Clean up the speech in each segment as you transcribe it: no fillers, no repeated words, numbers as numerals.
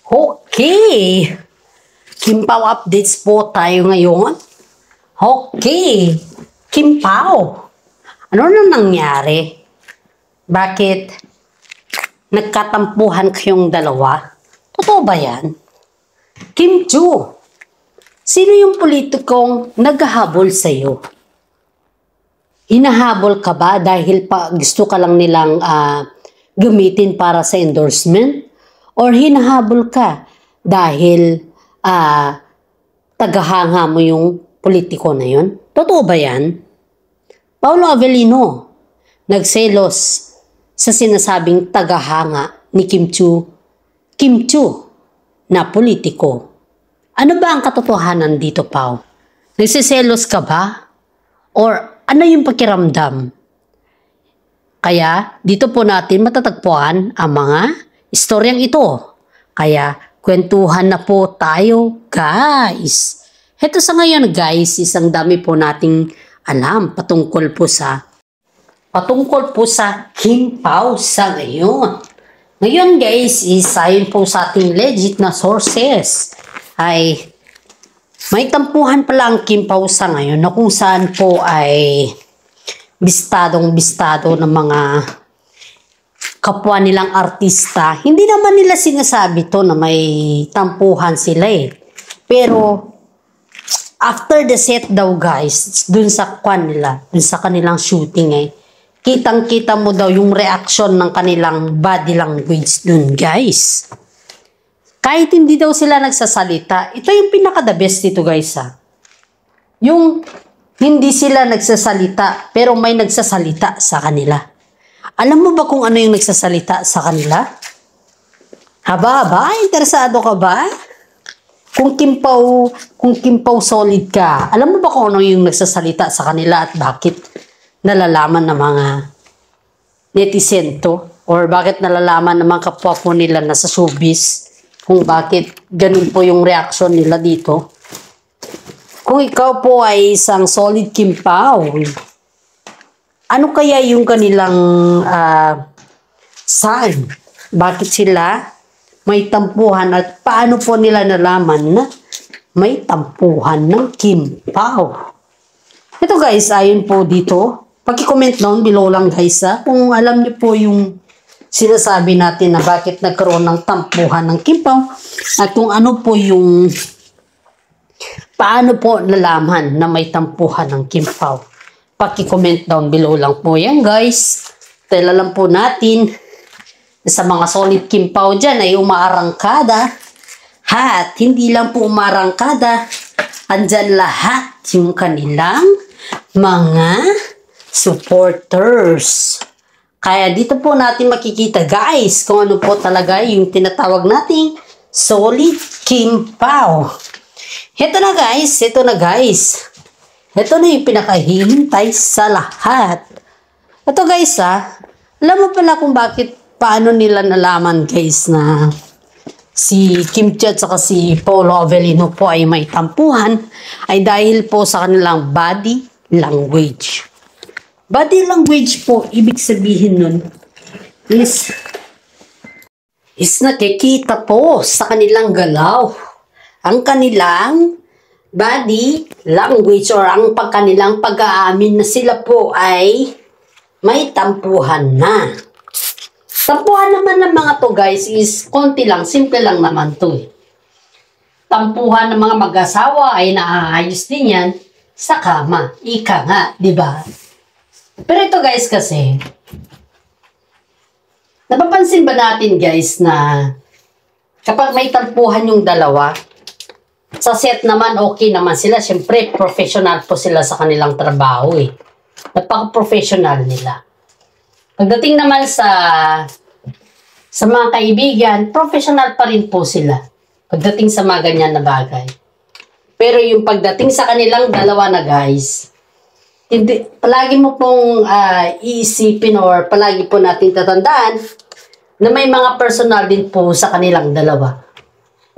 Okay. Kimpaw updates po tayo ngayon. Okay. Kimpaw. Ano na nangyari? Bakit nagkatampuhan kayong dalawa? Totoo ba yan? Kim Chu, sino yung politikong naghahabol sa'yo? Hinahabol ka ba dahil gusto ka lang nilang gamitin para sa endorsement? Or hinahabol ka dahil tagahanga mo yung politiko na yun? Totoo ba yan? Paolo Avellino, nagselos sa sinasabing tagahanga ni Kim Chu na politiko. Ano ba ang katotohanan dito, Pao? Nagsiselos ka ba? Or ano yung pakiramdam? Kaya dito po natin matatagpuan ang mga istoryang ito. Kaya kwentuhan na po tayo, guys. Heto sa ngayon, guys, isang dami po nating alam patungkol po sa Kim Pao sa ngayon. Ngayon, guys, ayon po sa ating legit na sources ay may tampuhan pala ang Kim Pao sa ngayon na kung saan po ay bistadong-bistado ng mga kapwa nilang artista. Hindi naman nila sinasabi to na may tampuhan sila eh. Pero after the set daw, guys, dun sa kanilang shooting eh, kitang-kita mo daw yung reaction ng kanilang body language dun, guys. Kahit hindi daw sila nagsasalita, ito yung pinaka-the best dito, guys, ha. Yung hindi sila nagsasalita, pero may nagsasalita sa kanila. Alam mo ba kung ano yung nagsasalita sa kanila? Haba, interesado ka ba? Kung Kimpaw solid ka, alam mo ba kung ano yung nagsasalita sa kanila at bakit nalalaman ng mga netizen to? Or bakit nalalaman ng mga kapwa po nila na sa showbiz kung bakit ganun po yung reaction nila dito? Kung ikaw po ay isang solid Kimpaw, ano kaya yung kanilang sign? Bakit sila may tampuhan at paano po nila nalaman na may tampuhan ng Kim Pao? Ito, guys, ayon po dito, paki-comment down below lang, guys, kung alam niyo po yung sinasabi natin na bakit nagkaroon ng tampuhan ng Kim Pao at kung ano po yung paano po nalaman na may tampuhan ng Kim Pao. Paki-comment down below lang po yan, guys. Tala lang po natin sa mga solid Kim Pao dyan ay umaarangkada. At hindi lang po umaarangkada, andyan lahat yung kanilang mga supporters. Kaya dito po natin makikita, guys, kung ano po talaga yung tinatawag nating solid Kim Pao. Ito na, guys. Ito na yung pinakahihintay sa lahat. Ito, guys, alam mo pala kung paano nila nalaman, guys, na si Kim Chu at saka si Paolo Avellino po ay may tampuhan ay dahil po sa kanilang body language. Body language po, ibig sabihin nun is nakikita po sa kanilang galaw ang kanilang body language or ang kanilang pag-aamin na sila po ay may tampuhan na. Tampuhan naman ng mga to, guys, is konti lang, simple lang naman to eh. Tampuhan ng mga mag-asawa ay naaayos din yan sa kama. Ika nga, di ba? Pero ito, guys, kasi napapansin ba natin, guys, na kapag may tampuhan yung dalawa, sa set naman, okay naman sila. Siyempre, professional po sila sa kanilang trabaho eh. Napaka-professional nila. Pagdating naman sa mga kaibigan, professional pa rin po sila. Pagdating sa mga ganyan na bagay. Pero yung pagdating sa kanilang dalawa na, guys, palagi mo pong iisipin or palagi po natin tatandaan na may mga personal din po sa kanilang dalawa.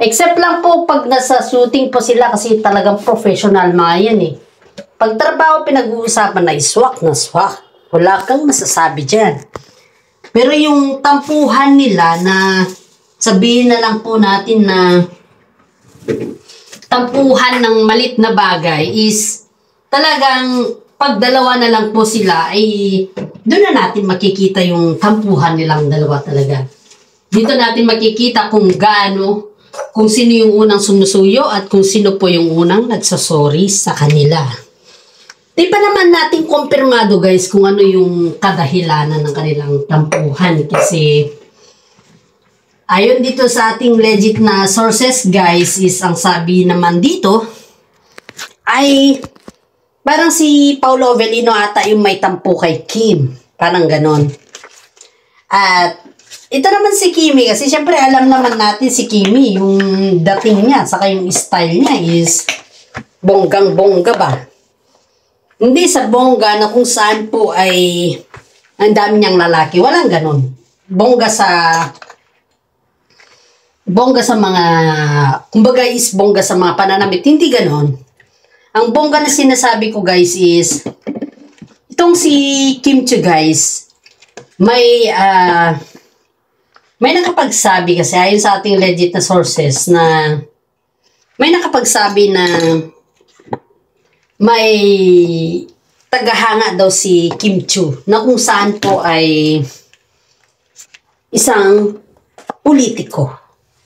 Except lang po pag nasa shooting po sila kasi talagang professional mga yan eh. Pag trabaho pinag-uusapan na swak na swak. Wala kang masasabi dyan. Pero yung tampuhan nila na sabihin na lang po natin na tampuhan ng malit na bagay is talagang pag dalawa na lang po sila ay doon na natin makikita yung tampuhan nilang dalawa talaga. Dito natin makikita kung gaano, kung sino yung unang sumusuyo at kung sino po yung unang nagsasorry sa kanila. Di pa naman natin kumpirmado guys kung ano yung kadahilanan ng kanilang tampuhan kasi ayon dito sa ating legit na sources guys is ang sabi naman dito ay parang si Paolo Avellino ata yung may tampo kay Kim. Parang ganon. At ito naman si Kimi kasi syempre alam naman natin si Kimi yung dating niya saka yung style niya is bonggang-bongga ba. Hindi sa bongga na kung saan po ay ang dami niyang lalaki. Walang ganon. Bongga sa mga, kumbaga is bongga sa mga pananamit. Hindi ganon. Ang bongga na sinasabi ko guys is, itong si Kim Chiu guys, may nakapagsabi kasi ayon sa ating legit na sources na may nakapagsabi na may tagahanga daw si Kim Chiu na kung saan po ay isang politiko.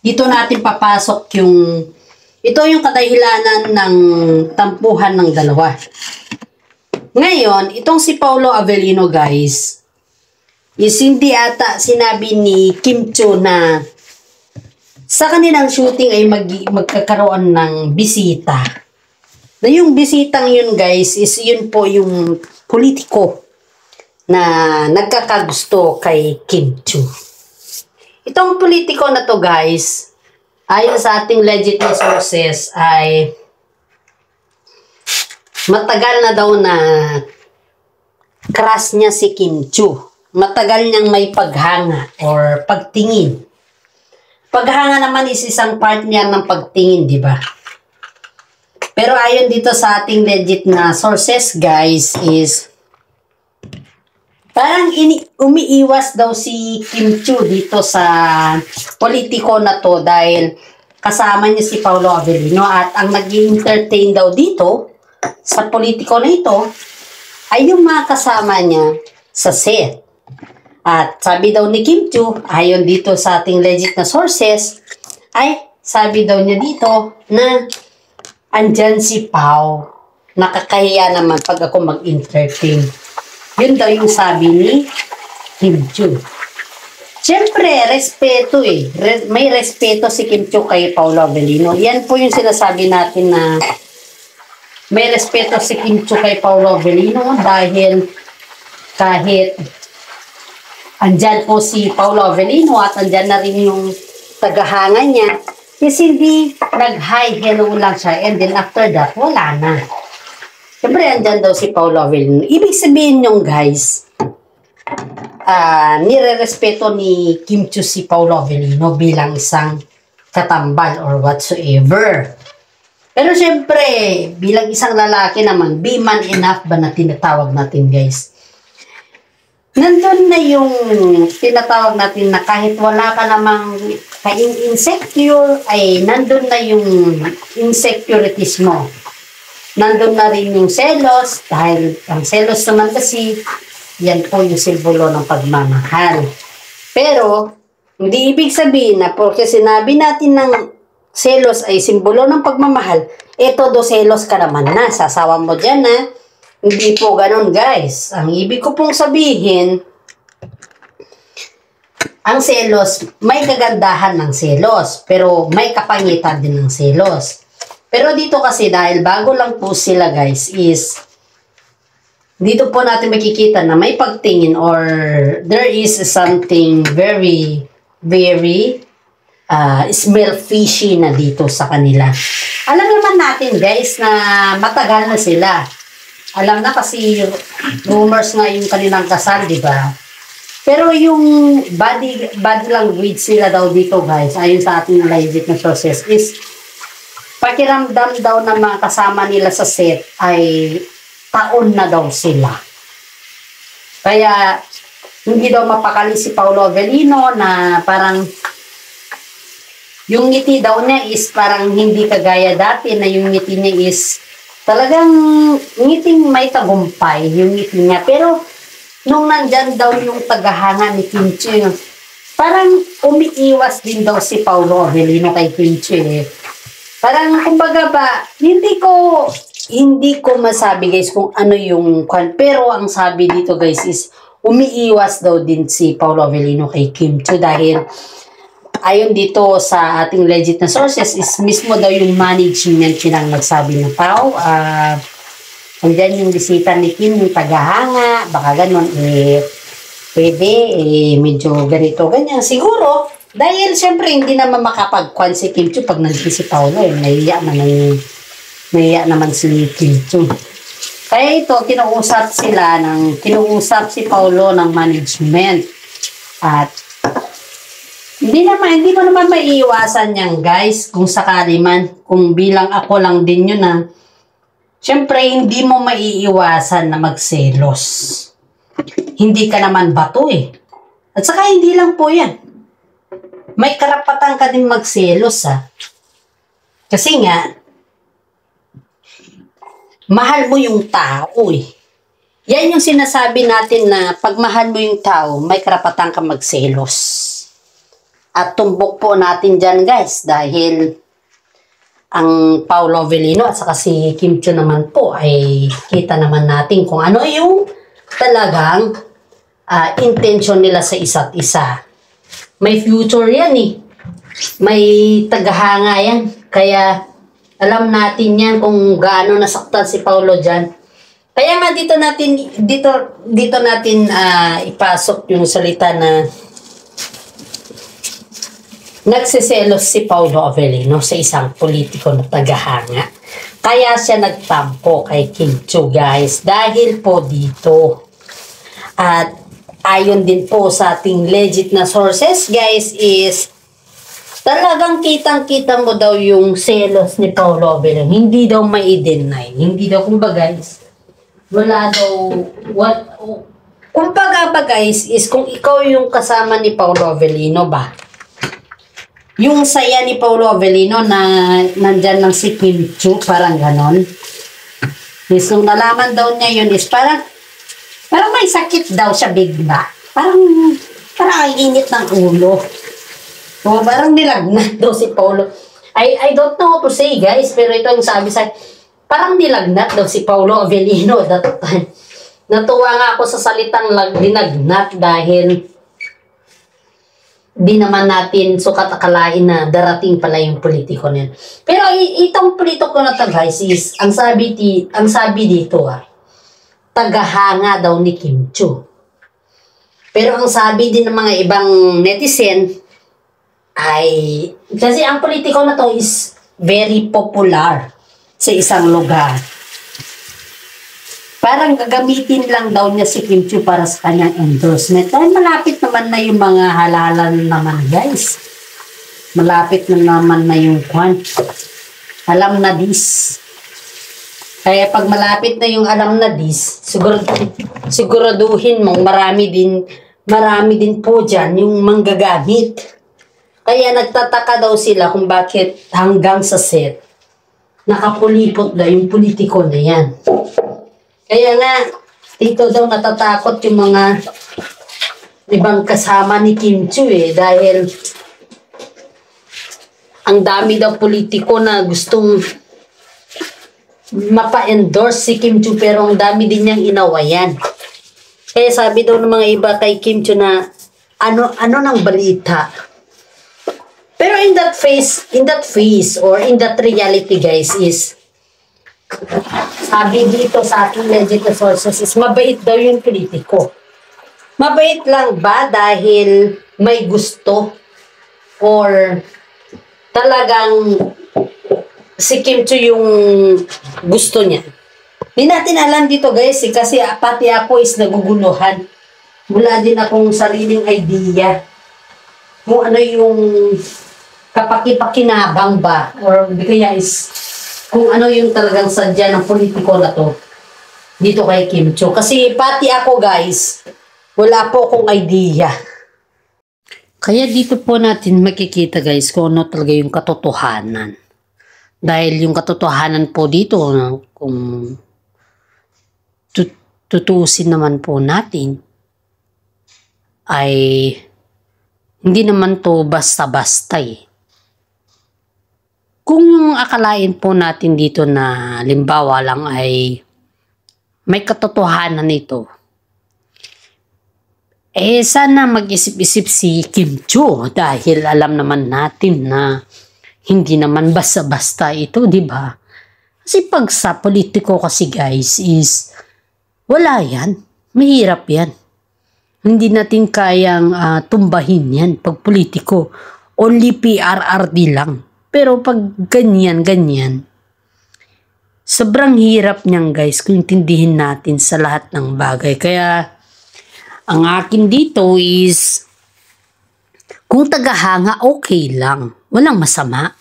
Dito natin papasok ito yung kadahilanan ng tampuhan ng dalawa. Ngayon, itong si Paolo Avellino guys, is hindi ata sinabi ni Kim Chiu na sa kanilang shooting ay magkakaroon ng bisita. Na yung bisitang yun guys is yun po yung politiko na nagkakagusto kay Kim Chiu. Itong politiko na to guys, ayon sa ating legit na sources ay matagal na daw na crush niya si Kim Chiu. Matagal niyang may paghanga or pagtingin. Paghanga naman is isang part niya ng pagtingin, di ba? Pero ayon dito sa ating legit na sources, guys, is parang umiiwas daw si Kim Chiu dito sa politiko na to dahil kasama niya si Paolo Avellino at ang nag-entertain daw dito sa politiko na ito ay yung mga kasama niya sa set. At sabi daw ni Kim Chiu, ayon dito sa ating legit na sources, ay sabi daw niya dito na andyan si Pao. Nakakahiya naman pag ako mag-entertain. Yun daw yung sabi ni Kim Chiu. Siyempre, respeto eh. May respeto si Kim Chiu kay Paolo Avellino. Yan po yung sinasabi natin na may respeto si Kim Chiu kay Paolo Avellino dahil kahit andyan po si Paolo Avellino at andyan na rin yung tagahanga niya, is hindi nag-hi, hello lang siya, and then after that, wala na. Siyempre, andyan daw si Paolo Avellino. Ibig sabihin yung guys, nire-respeto ni Kim Chiu si Paolo Avellino bilang isang katambal or whatsoever. Pero siyempre, bilang isang lalaki naman, be man enough ba na tinatawag natin guys? Nandun na yung tinatawag natin na kahit wala ka namang insecure, ay nandun na yung insecurities mo. Nandun na rin yung selos, dahil ang selos naman kasi, yan po yung simbolo ng pagmamahal. Pero, hindi ibig sabihin na porque sinabi natin ng selos ay simbolo ng pagmamahal, todo selos ka naman na, sasawa mo dyan na. Hindi po ganun guys. Ang ibig ko pong sabihin, ang selos, may kagandahan ng selos, pero may kapangitan din ng selos. Pero dito kasi dahil bago lang po sila guys is, dito po natin makikita na may pagtingin or there is something very, very smell fishy na dito sa kanila. Alam naman natin guys na matagal na sila. Alam na kasi rumors nga yung kanilang kasal, di ba? Pero yung body language nila daw dito guys, ayon sa ating legit na sources, is pakiramdam daw ng mga kasama nila sa set ay taon na daw sila. Kaya hindi daw mapakali si Paolo Avellino na parang Yung ngiti daw niya is parang hindi kagaya dati na yung ngiti niya is talagang ngiting may tagumpay yung ngiti niya. Pero nung nandyan daw yung tagahanga ni Kim Chiu, parang umiiwas din daw si Paolo Avellino kay Kim Chiu eh. Parang kumbaga ba, hindi ko masabi guys kung ano yung pero ang sabi dito guys is umiiwas daw din si Paolo Avellino kay Kim Chiu dahil ayon dito sa ating legit na sources is mismo daw yung management silang nagsabi na Pao, andyan yung bisita ni Kim, yung tagahanga, baka ganon, pwede, medyo ganito, ganyan. Siguro, dahil syempre hindi naman makapag-kwan si Kim Chiu pag nandito si Paolo, nahiya naman si Kim Chiu. Kaya ito, kinuusap si Paolo ng management. At hindi mo naman maiiwasan yan guys kung sakali man, kung bilang ako lang din yun na syempre hindi mo maiiwasan na magselos. Hindi ka naman bato eh. At saka hindi lang po yan. May karapatan ka din magselos Kasi nga mahal mo yung tao eh. Yan yung sinasabi natin na pag mahal mo yung tao, may karapatan ka magselos. At tumbok po natin dyan guys dahil ang Paolo Avellino at saka si Kim Chiu naman po ay kita naman natin kung ano yung talagang intention nila sa isa't isa. May future yan eh. May tagahanga yan. Kaya alam natin yan kung gaano nasaktan si Paolo dyan. Kaya nga dito natin ipasok yung salita na nagsiselos si Paolo Avellino sa isang politiko na tagahanga. Kaya siya nagtampo kay Kim Chiu guys. Dahil po dito. At ayon din po sa ating legit na sources guys is talagang kitang-kita mo daw yung selos ni Paolo Avellino. Hindi daw mai-deny. Hindi daw kumbaga guys. Wala daw kumbaga ba guys is kung ikaw yung kasama ni Paolo Avellino ba? Yung saya ni Paolo Avellino na nandyan lang si Kim Chiu, parang ganon. Is, nung nalaman daw niya yun is parang may sakit daw siya bigla. Parang ang init ng ulo. So, parang nilagnat daw si Paolo. I don't know how to say guys, pero ito ang sabi sa parang nilagnat daw si Paolo Avellino that time. Natuwa nga ako sa salitang dinagnat dahil di naman natin sukat akalain na darating pala yung politiko niyan. Pero itong politiko na to guys is, ang sabi dito tagahanga daw ni Kim Chiu. Pero ang sabi din ng mga ibang netizen ay, kasi ang politiko na to is very popular sa isang lugar. Parang gagamitin lang daw niya si Kim Chiu para sa kanyang endorsement. Dahil malapit naman na yung mga halalan naman guys. Malapit na naman na yung kwan. Alam na this. Kaya pag malapit na yung alam na this, siguraduhin mong marami din po dyan yung manggagamit. Kaya nagtataka daw sila kung bakit hanggang sa set, nakapulipot daw yung politiko na yan. Kaya nga, dito daw natatakot yung mga ibang kasama ni Kim Chiu dahil ang dami daw politiko na gustong mapa-endorse si Kim Chiu pero ang dami din niyang inawayan. Kaya sabi daw ng mga iba kay Kim Chiu na ano nang balita. Pero in that reality guys is sabi dito sa ating legit sources is mabait daw yung politiko. Mabait lang ba dahil may gusto or talagang si Kim Chiu yung gusto niya? Hindi natin alam dito guys kasi pati ako is naguguluhan. Wala din akong sariling idea kung ano yung kapakipakinabang ba or kaya is kung ano yung talagang sadya ng politiko na to dito kay Kim Chiu. Kasi pati ako guys, wala po akong idea. Kaya dito po natin makikita guys kung ano talaga yung katotohanan. Dahil yung katotohanan po dito, kung tutuusin naman po natin, ay hindi naman to basta-basta eh. Kung yung akalain po natin dito na limbawa lang ay may katotohanan nito, sana mag-isip-isip si Kim Chiu dahil alam naman natin na hindi naman basta-basta ito, di ba? Kasi pag sa politiko kasi guys is wala yan. Mahirap yan. Hindi natin kayang tumbahin yan pag politiko. Only PRRD lang. Pero pag ganyan, sobrang hirap niyan guys kung intindihin natin sa lahat ng bagay. Kaya ang akin dito is kung tagahanga okay lang. Walang masama.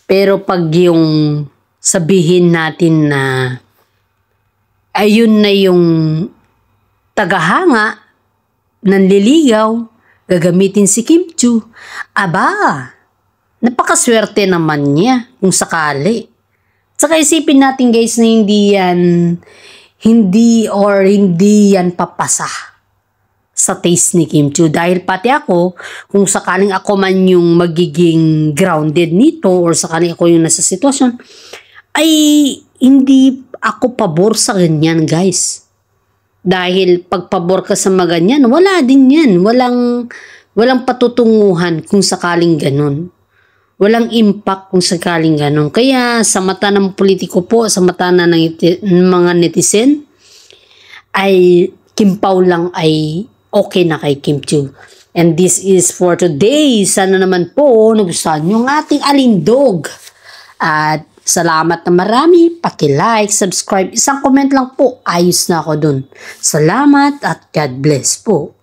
Pero pag yung sabihin natin na ayun na yung tagahanga, nanliligaw, gagamitin si Kim Chiu, napakaswerte naman niya kung sakali. Saka isipin natin guys na hindi yan papasa sa taste ni Kim Chiu. Dahil pati ako, kung sakaling ako man yung magiging grounded nito or sakaling ako yung nasa sitwasyon, ay hindi ako pabor sa ganyan guys. Dahil pag pabor ka sa mga ganyan, wala din yan. Walang patutunguhan kung sakaling ganun. Walang impact kung sakaling ganun. Kaya sa mata ng politiko po, sa mata ng mga netizen, ay Kim Pao lang ay okay na kay Kim Chiu. And this is for today. Sana naman po nagustuhan yung ating alindog. At salamat na marami. Paki-like, subscribe. Isang comment lang po. Ayos na ako dun. Salamat at God bless po.